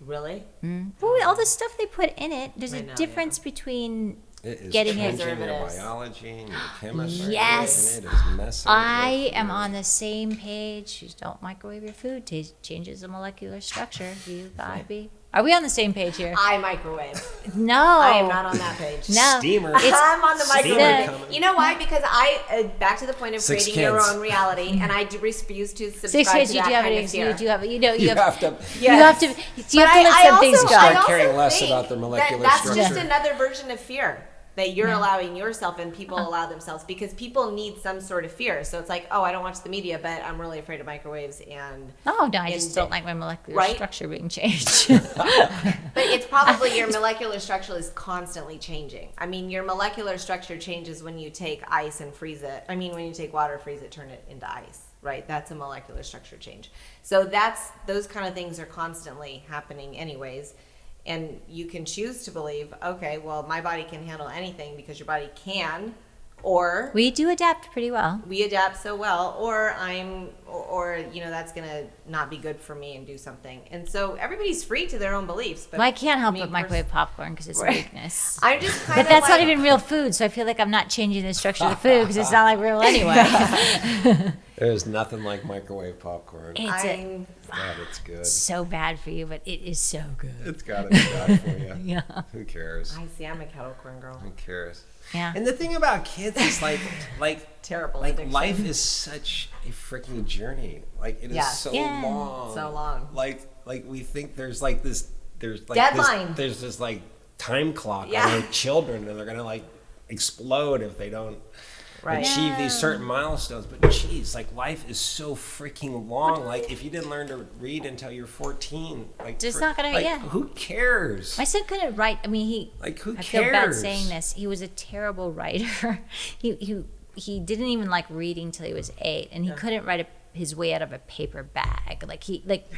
Really? Well, all the stuff they put in it, there's I a know, difference between It is getting it. changing your Preservatives. biology and your chemistry. Yes. And it is messing I with am your- on the same page. You don't microwave your food. Changes the molecular structure. You gotta be. Are we on the same page here? I microwave. No. I am not on that page. No. Steamer. I'm on the Steamer microwave. coming. You know why? Because back to the point of 6 creating your kids. own reality, and I refuse to subscribe 6 kids. to You that do have kind it. of fear. You do have it. You know. You have to. You have to. You have to let I some things also- go. I Start also caring less think about the molecular that's structure. just another version of fear that you're allowing yourself and people allow themselves, because people need some sort of fear. So it's like, oh, I don't watch the media, but I'm really afraid of microwaves. And Oh no, I in just the- don't like my molecular right? structure being changed. But it's probably your molecular structure is constantly changing. I mean, your molecular structure changes when you take ice and freeze it. I mean, when you take water, freeze it, turn it into ice, right? That's a molecular structure change. So those kind of things are constantly happening anyways. And you can choose to believe, okay, well, my body can handle anything because your body can, or We do adapt pretty well. we adapt so well, or or, that's going to not be good for me and do something. And so everybody's free to their own beliefs. But well, I can't help but microwave popcorn because it's a weakness. I'm just kind but that's not even real food, so I feel like I'm not changing the structure of the food because it's not like real anyway. There's nothing like microwave popcorn. It's good. So bad for you, but it is so good. It's got to be bad for you. Yeah. Who cares? I see. I'm a kettle corn girl. Who cares? Yeah. And the thing about kids is like terrible. Like addiction. life is such a freaking journey. Like it is so long. So long. Like we think there's like this. There's like deadline. There's this like time clock on our children, and they're gonna like explode if they don't. Achieve these certain milestones, but geez, like life is so freaking long. Like if you didn't learn to read until you're 14, like just not gonna. Who cares? My son couldn't write. I mean, who I cares? feel bad saying this. He was a terrible writer. he didn't even like reading till he was 8, and he couldn't write his way out of a paper bag. Like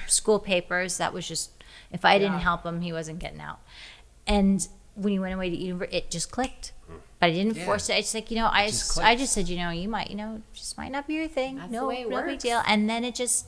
school papers. That was just if I didn't help him, he wasn't getting out. And when he went away to university, it just clicked. But I didn't force it. It's like, I just said, you might, just might not be your thing. That's the way it works. Big deal. And then it just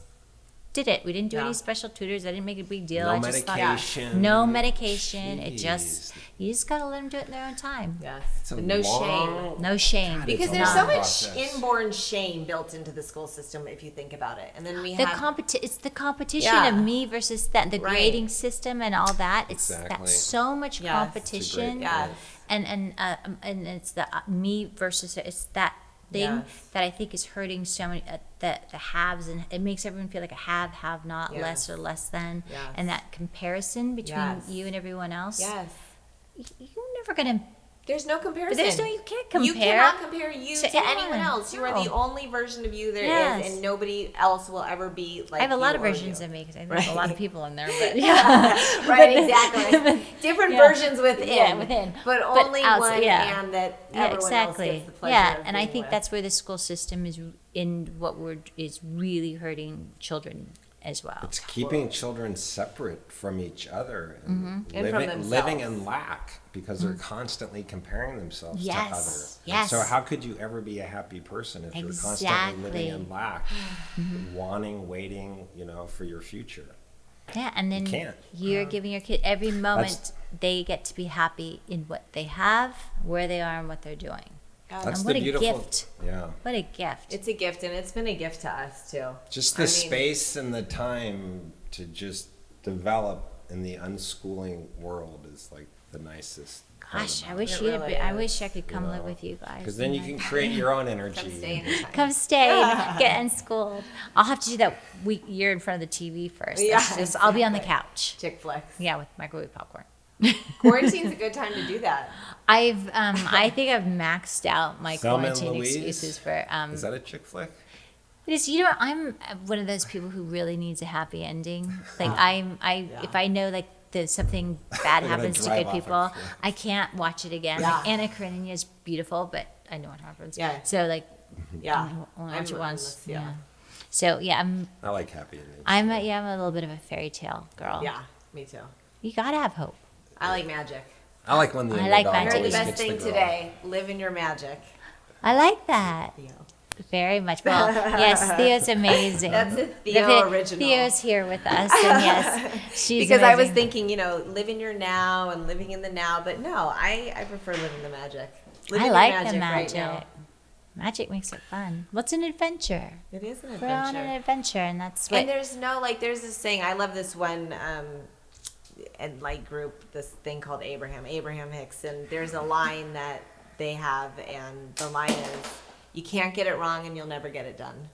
did it. We didn't do any special tutors. I didn't make a big deal. No I just medication. thought, no medication. Jeez. You just got to let them do it in their own time. Yes. No shame. No shame. God, because there's so much inborn shame built into the school system if you think about it. And then we have it's the competition of me versus that, the grading system and all that. It's that so much competition. And it's the me versus it's that thing that I think is hurting so many the haves, and it makes everyone feel like a have not, less or less than, and that comparison between you and everyone else. You're never gonna. There's no comparison. You can't compare. You cannot compare you to anyone else. You are the only version of you there is, and nobody else will ever be like. I have a lot of versions of me because I think there's a lot of people in there, but exactly. Different versions within. But only outside, one, and that everyone else gets the pleasure. And I think that's where the school system is is really hurting children as well. It's keeping children separate from each other and, and from living in lack because they're constantly comparing themselves to others. Yes. So how could you ever be a happy person if you're constantly living in lack, wanting, waiting, for your future? Yeah, and then you're giving your kid every moment they get to be happy in what they have, where they are, and what they're doing. That's and what the beautiful, a gift. Yeah. What a gift. It's a gift, and it's been a gift to us, too. Just the space and the time to just develop in the unschooling world is like the nicest. Gosh, I wish I wish I could come live with you guys. Because then you can create your own energy. Come stay anytime. Come stay, get unschooled. I'll have to do that. You're in front of the TV first. I'll be on the couch. Chick flicks. Yeah, with microwave popcorn. Quarantine's a good time to do that. I think I've maxed out my quarantine excuses for. Is that a chick flick? It is. I'm one of those people who really needs a happy ending. Like if I know like there's something bad happens to good people, I can't watch it again. Yeah. Like Anna Karenina is beautiful, but I know what happens. Yeah. So like, yeah, only watch it once. Yeah. So I like happy endings. I'm a little bit of a fairy tale girl. Yeah, me too. You gotta have hope. I like magic. I like when the I like magic. I heard the best thing today: live in your magic. I like that. Theo. Very much. Well, yes, Theo's amazing. That's a Theo original. Theo's here with us, and yes, she's because amazing. I was thinking, live in your now and living in the now, but no, I prefer living the magic. I like the magic. Right, magic makes it fun. What's an adventure? It is an adventure. We're on an adventure, and that's what. And there's this saying. I love this one. And group, this thing called Abraham Hicks, and there's a line that they have, and the line is, "You can't get it wrong, and you'll never get it done."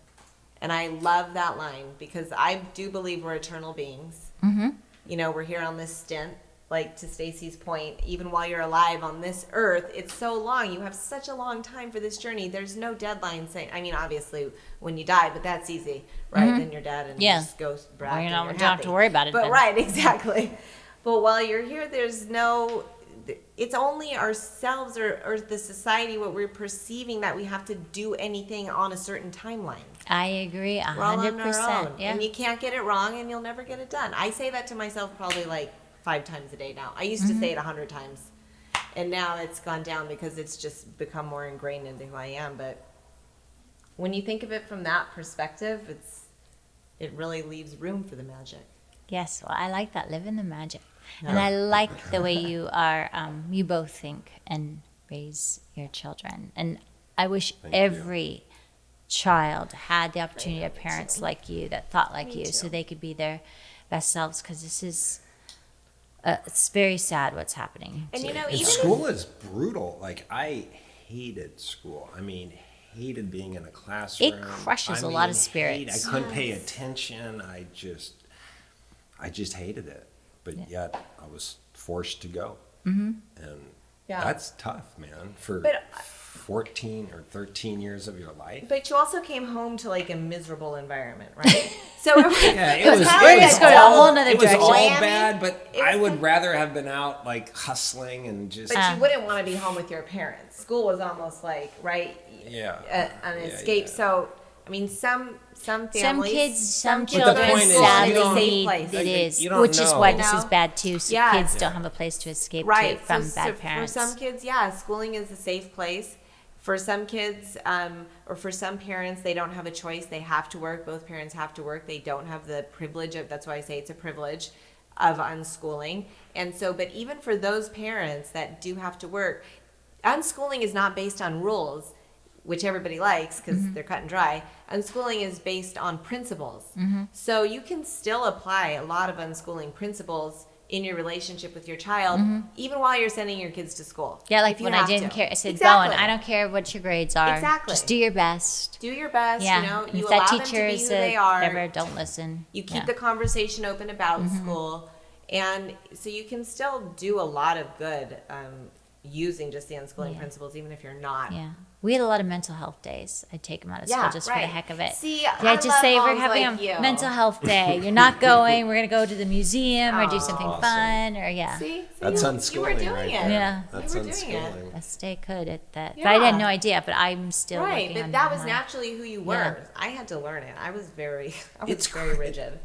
And I love that line because I do believe we're eternal beings. Mm-hmm. We're here on this stint. Like to Stacey's point, even while you're alive on this earth, it's so long. You have such a long time for this journey. There's no deadline saying. I mean, obviously, when you die, but that's easy, right? Mm-hmm. Then you're dead and you just go back. Well, you don't have to worry about it. But then. Right, exactly. But while you're here, it's only ourselves or the society, what we're perceiving, that we have to do anything on a certain timeline. I agree 100%. We're all on our own. Yeah. And you can't get it wrong and you'll never get it done. I say that to myself probably 5 times a day now. I used to say it 100 times. And now it's gone down because it's just become more ingrained into who I am. But when you think of it from that perspective, it really leaves room for the magic. Yes, well, I like that. Live in the magic. And I like the way you are, you both think and raise your children. And I wish every child had the opportunity of parents like you that thought like you so they could be their best selves, because this is, it's very sad what's happening. And you know, And even school is brutal. Like, I hated school. I mean, hated being in a classroom. It crushes a lot of spirits. I couldn't pay attention. I just hated it. But yet I was forced to go. And that's tough, man, for 14 or 13 years of your life. But you also came home to like a miserable environment, right? So it was all bad, but I would rather have been out like hustling and just. But you wouldn't want to be home with your parents. School was almost like an escape. Yeah. So I mean, some families, some But the children point is, sadly you need don't- it is, you don't which is why know. this is bad too. So Yeah. kids don't have a place to escape to from bad parents. For some kids, schooling is a safe place. For some kids, or for some parents, they don't have a choice. They have to work. Both parents have to work. They don't have the privilege of, that's why I say it's a privilege, of unschooling. And so, but even for those parents that do have to work, unschooling is not based on rules, which everybody likes because they're cut and dry. Unschooling is based on principles. So you can still apply a lot of unschooling principles in your relationship with your child, even while you're sending your kids to school. Yeah, like if you when I have didn't to. care, I said, Exactly. Bowen, I don't care what your grades are. Exactly. Just do your best. Do your best, Yeah. you know, And you if allow that them to teacher be is who they are. whatever, don't listen. You keep the conversation open about Mm-hmm. school. And so you can still do a lot of good using just the unschooling principles, even if you're not. Yeah. We had a lot of mental health days. I'd take them out of school just for the heck of it. See, Yeah, I just love say we're moms having like a you. mental health day. You're not going. We're going to go to the museum or do something Awesome. fun or See, That's you unschooling were doing right it. there. Yeah. That's You were doing it. unschooling. best I could at that. Yeah. But I had no idea, but I'm still Right, working but on that was my- naturally who you were. Yeah. I had to learn it. I was very It's very rigid.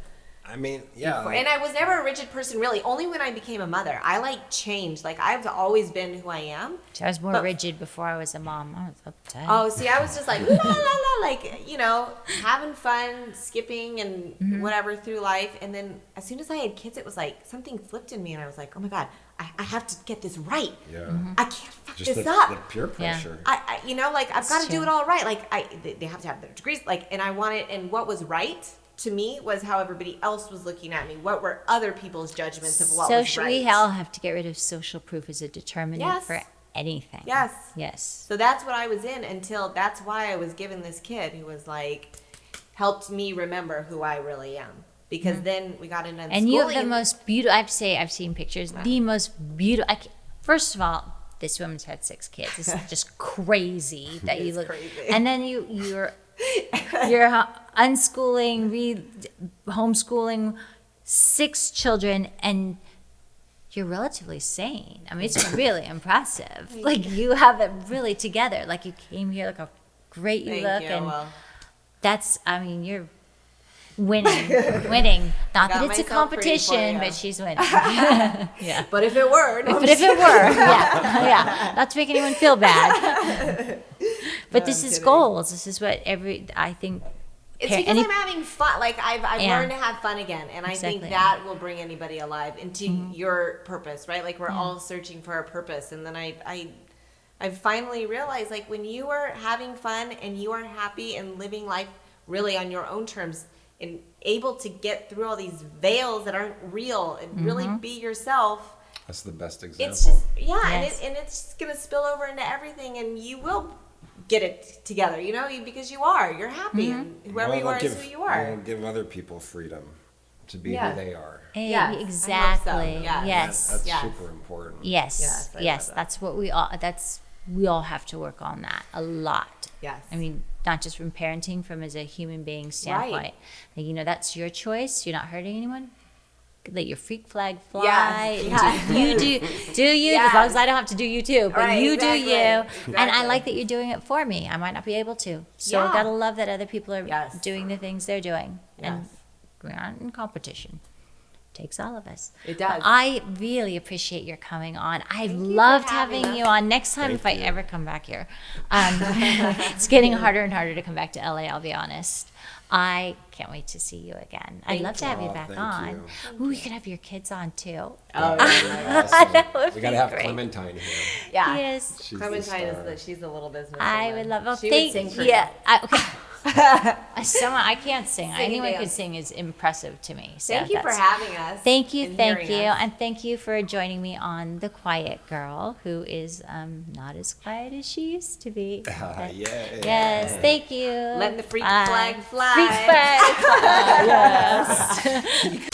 I mean, yeah. And I was never a rigid person, really. Only when I became a mother, I like changed. Like I've always been who I am. I was more But- rigid before I was a mom. I was uptight. Oh, see, I was just like la la la, like having fun, skipping and whatever through life. And then as soon as I had kids, it was like something flipped in me, and I was like, oh my god, I have to get this right. Yeah. I can't fuck Just this the up. peer pressure. I like I've got to do true. it all right. Like they have to have their degrees. Like, and I wanted, and what was right to me was how everybody else was looking at me. What were other people's judgments of what was right? We all have to get rid of social proof as a determinant Yes. for anything. Yes. Yes. So that's what I was in until that's why I was given this kid who was like helped me remember who I really am. Because then we got into unschooling. And you have the most beautiful, I have to say, I've seen pictures, the most beautiful. First of all, this woman's had 6 kids. It's just crazy that you look. crazy. And then you're unschooling, homeschooling 6 children, and you're relatively sane. I mean, it's really impressive. Like you have it really together. Like you came here, look how great you Thank look, you. and Well, that's. I mean, you're winning, winning. Not got that it's a myself pretty for competition, you. but she's winning. Yeah. but if it were, no, But if it were, yeah. Not to make anyone feel bad. But this I'm is kidding. goals. This is what I think. It's par- because any- I'm having fun. Like I've Yeah. learned to have fun again, and I think Exactly. that will bring anybody alive into your purpose, right? Like we're all searching for our purpose, and then I finally realized, like when you are having fun and you are happy and living life really on your own terms and able to get through all these veils that aren't real and really be yourself. That's the best example. It's just Yes. and it's just gonna spill over into everything, and you will get it together, because you're happy, and whoever Well, you are they'll is who you are. They'll give other people freedom to be Yeah. who they are. Yes, I hope so. Exactly. Yeah. Yes. That's Yes. super important. Yes. Yes, I Yes. love that. That's what we all have to work on that a lot. Yes. I mean, not just from parenting, from as a human being standpoint. Like, that's your choice. You're not hurting anyone. Let your freak flag fly. Yes. You do you, Yes. as long as I don't have to do you too. But Right, you exactly. do you. And I Exactly. like that you're doing it for me. I might not be able to. So I Yeah. gotta love that other people are Yes. doing the things they're doing. And Yes. we're not in competition. takes all of us. It does. But I really appreciate your coming on. I Thank you loved for having having you us. on. Next time, if I ever come back here, it's getting harder and harder to come back to LA. I'll be honest. I can't wait to see you again. I'd love to have you back thank on. you. Ooh, we could have your kids on too. Oh, That would We got be to have great. Clementine here. yeah. Yes. She's Clementine the star. she's a little business. I would love. Oh, She thank would sing for yeah. you. Okay. Someone I can't sing. Sing and Anyone could dance. sing is impressive to me. So Thank you for that's- having us. Thank you, and thank hearing you, us. and thank you for joining me on The Quiet Girl, who is not as quiet as she used to be. But- Yeah. Yes, thank you. Letting the freak Bye. flag fly. Freak flag fly, yes.